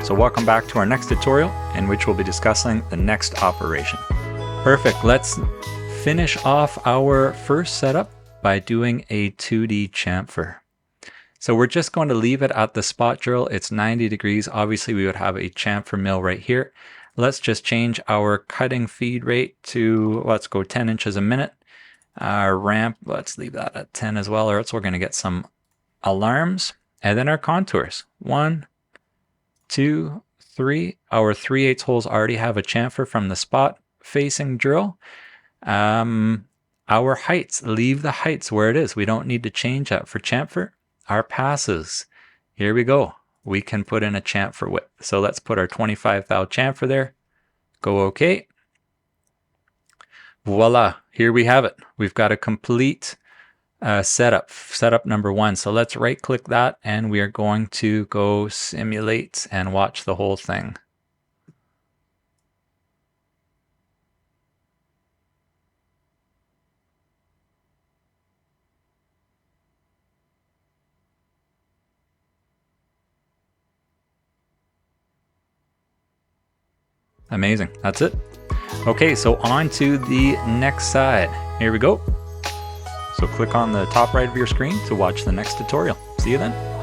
So welcome back to our next tutorial in which we'll be discussing the next operation. Perfect, let's finish off our first setup by doing a 2D chamfer. So we're just going to leave it at the spot drill. It's 90 degrees. Obviously we would have a chamfer mill right here. Let's just change our cutting feed rate to, let's go 10 inches a minute. Our ramp, let's leave that at 10 as well, or else we're going to get some alarms. And then our contours, 1, 2, 3. Our 3/8 holes already have a chamfer from the spot facing drill. Our heights, leave the heights where it is. We don't need to change that for chamfer. Our passes, here we go. We can put in a chamfer width. So let's put our 25 thou chamfer there. Go OK. Voila, here we have it. We've got a complete setup number 1. So let's right click that and we are going to go simulate and watch the whole thing. Amazing, that's it. Okay, so on to the next side. Here we go. So click on the top right of your screen to watch the next tutorial. See you then.